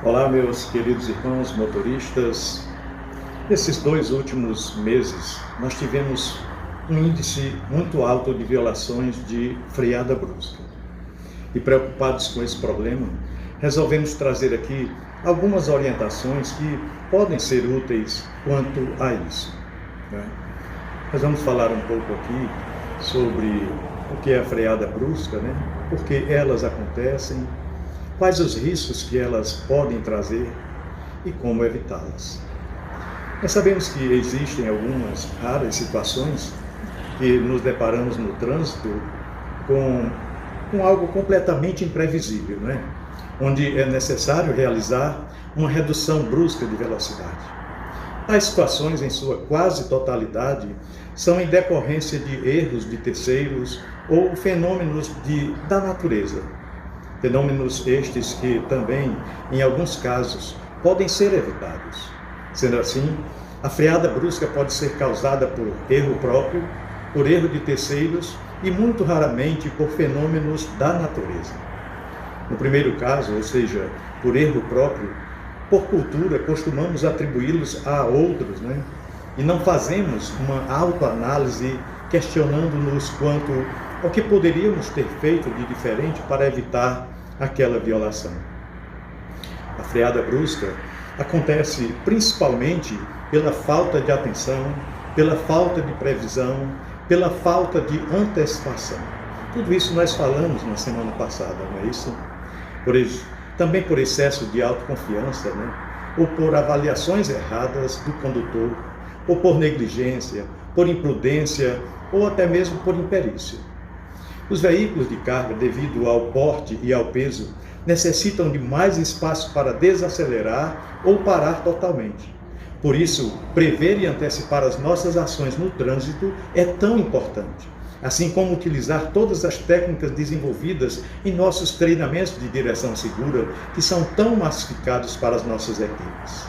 Olá, meus queridos irmãos motoristas. Nesses 2 últimos meses, nós tivemos um índice muito alto de violações de freada brusca. E preocupados com esse problema, resolvemos trazer aqui algumas orientações que podem ser úteis quanto a isso, né? Nós vamos falar um pouco aqui sobre o que é a freada brusca, né? Por que elas acontecem, quais os riscos que elas podem trazer e como evitá-las. Nós sabemos que existem algumas raras situações que nos deparamos no trânsito com algo completamente imprevisível, né? Onde é necessário realizar uma redução brusca de velocidade. As situações, em sua quase totalidade, são em decorrência de erros de terceiros ou fenômenos da natureza. Fenômenos estes que também, em alguns casos, podem ser evitados. Sendo assim, a freada brusca pode ser causada por erro próprio, por erro de terceiros e, muito raramente, por fenômenos da natureza. No primeiro caso, ou seja, por erro próprio, por cultura, costumamos atribuí-los a outros, né? E não fazemos uma autoanálise questionando-nos quanto ao que poderíamos ter feito de diferente para evitar aquela violação. A freada brusca acontece principalmente pela falta de atenção, pela falta de previsão, pela falta de antecipação. Tudo isso nós falamos na semana passada, não é isso? Também por excesso de autoconfiança, né? Ou por avaliações erradas do condutor, ou por negligência, por imprudência, ou até mesmo por imperícia. Os veículos de carga, devido ao porte e ao peso, necessitam de mais espaço para desacelerar ou parar totalmente. Por isso, prever e antecipar as nossas ações no trânsito é tão importante, assim como utilizar todas as técnicas desenvolvidas em nossos treinamentos de direção segura, que são tão massificados para as nossas equipes.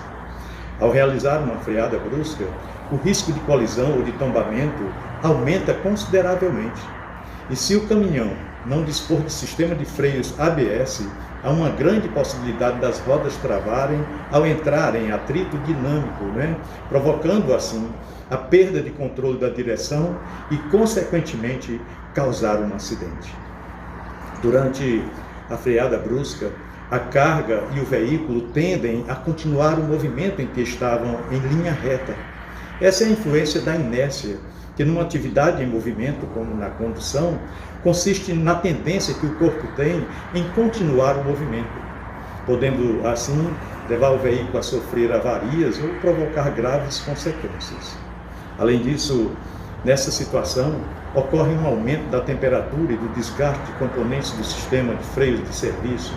Ao realizar uma freada brusca, o risco de colisão ou de tombamento aumenta consideravelmente. E se o caminhão não dispor de sistema de freios ABS, há uma grande possibilidade das rodas travarem ao entrar em atrito dinâmico, né? Provocando assim a perda de controle da direção e, consequentemente, causar um acidente. Durante a freada brusca, a carga e o veículo tendem a continuar o movimento em que estavam em linha reta. Essa é a influência da inércia, que numa atividade em movimento, como na condução, consiste na tendência que o corpo tem em continuar o movimento, podendo, assim, levar o veículo a sofrer avarias ou provocar graves consequências. Além disso, nessa situação, ocorre um aumento da temperatura e do desgaste de componentes do sistema de freios de serviço,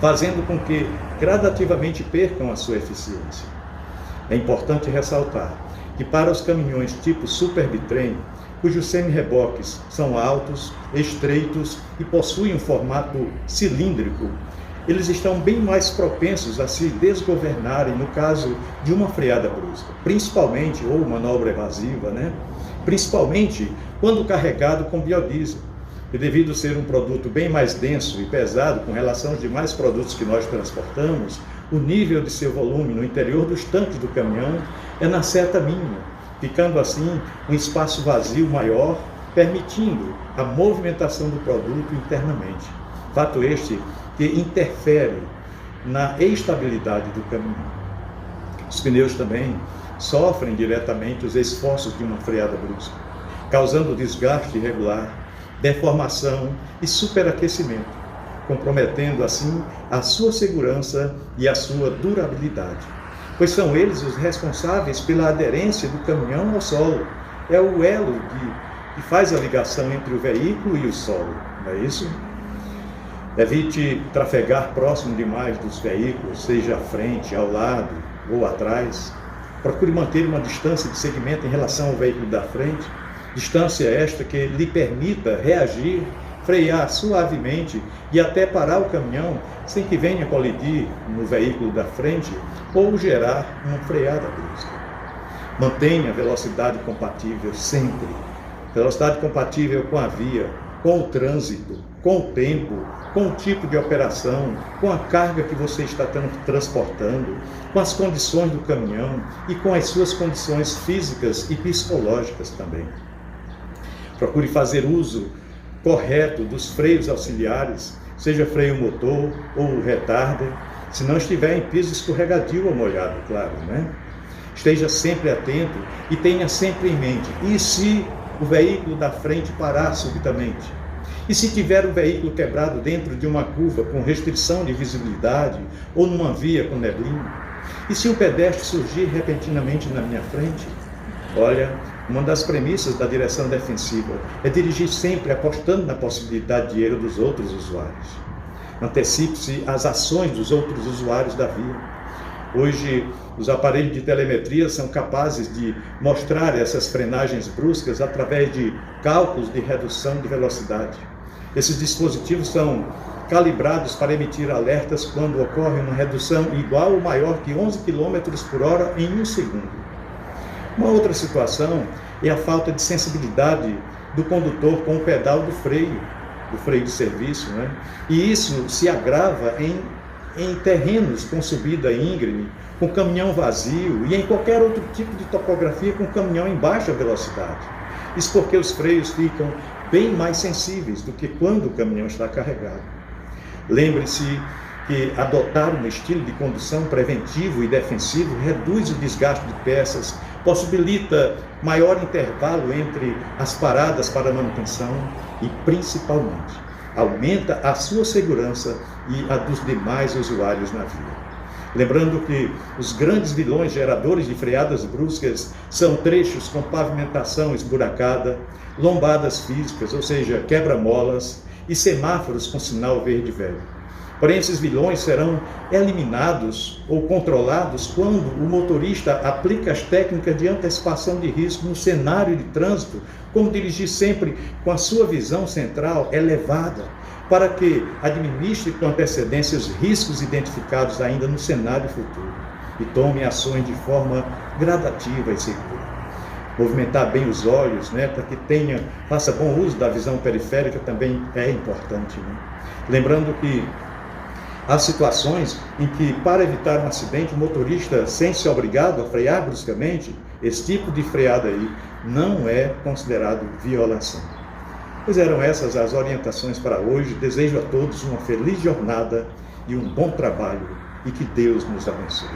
fazendo com que gradativamente percam a sua eficiência. É importante ressaltar que para os caminhões tipo Super Bitrem, cujos semi-reboques são altos, estreitos e possuem um formato cilíndrico, eles estão bem mais propensos a se desgovernarem no caso de uma freada brusca, principalmente, ou manobra evasiva, né? Principalmente quando carregado com biodiesel. E devido ser um produto bem mais denso e pesado com relação aos demais produtos que nós transportamos, o nível de seu volume no interior dos tanques do caminhão é na seta mínima, ficando assim um espaço vazio maior, permitindo a movimentação do produto internamente. Fato este que interfere na estabilidade do caminhão. Os pneus também sofrem diretamente os esforços de uma freada brusca, causando desgaste irregular, deformação e superaquecimento, comprometendo assim a sua segurança e a sua durabilidade, pois são eles os responsáveis pela aderência do caminhão ao solo. É o elo que faz a ligação entre o veículo e o solo, não é isso? Evite trafegar próximo demais dos veículos, seja à frente, ao lado ou atrás. Procure manter uma distância de segmento em relação ao veículo da frente, distância esta que lhe permita reagir, frear suavemente e até parar o caminhão sem que venha colidir no veículo da frente ou gerar uma freada brusca. Mantenha a velocidade compatível sempre. Velocidade compatível com a via, com o trânsito, com o tempo, com o tipo de operação, com a carga que você está transportando, com as condições do caminhão e com as suas condições físicas e psicológicas também. Procure fazer uso correto dos freios auxiliares, seja freio motor ou retarder, se não estiver em piso escorregadio ou molhado, claro, né? Esteja sempre atento e tenha sempre em mente, e se o veículo da frente parar subitamente? E se tiver o veículo quebrado dentro de uma curva com restrição de visibilidade ou numa via com neblina? E se um pedestre surgir repentinamente na minha frente? Olha, uma das premissas da direção defensiva é dirigir sempre apostando na possibilidade de erro dos outros usuários. Antecipe-se às ações dos outros usuários da via. Hoje, os aparelhos de telemetria são capazes de mostrar essas frenagens bruscas através de cálculos de redução de velocidade. Esses dispositivos são calibrados para emitir alertas quando ocorre uma redução igual ou maior que 11 km por hora em 1 segundo. Uma outra situação é a falta de sensibilidade do condutor com o pedal do freio de serviço, né? E isso se agrava em terrenos com subida íngreme, com caminhão vazio e em qualquer outro tipo de topografia com caminhão em baixa velocidade. Isso porque os freios ficam bem mais sensíveis do que quando o caminhão está carregado. Lembre-se que adotar um estilo de condução preventivo e defensivo reduz o desgaste de peças, possibilita maior intervalo entre as paradas para manutenção e, principalmente, aumenta a sua segurança e a dos demais usuários na via. Lembrando que os grandes vilões geradores de freadas bruscas são trechos com pavimentação esburacada, lombadas físicas, ou seja, quebra-molas, e semáforos com sinal verde velho. Porém, esses vilões serão eliminados ou controlados quando o motorista aplica as técnicas de antecipação de risco no cenário de trânsito, como dirigir sempre com a sua visão central elevada, para que administre com antecedência os riscos identificados ainda no cenário futuro e tome ações de forma gradativa e segura. Movimentar bem os olhos, né, para que faça bom uso da visão periférica também é importante, né? Lembrando que há situações em que, para evitar um acidente, o motorista sente-se obrigado a frear bruscamente. Esse tipo de freada aí não é considerado violação. Pois eram essas as orientações para hoje. Desejo a todos uma feliz jornada e um bom trabalho e que Deus nos abençoe.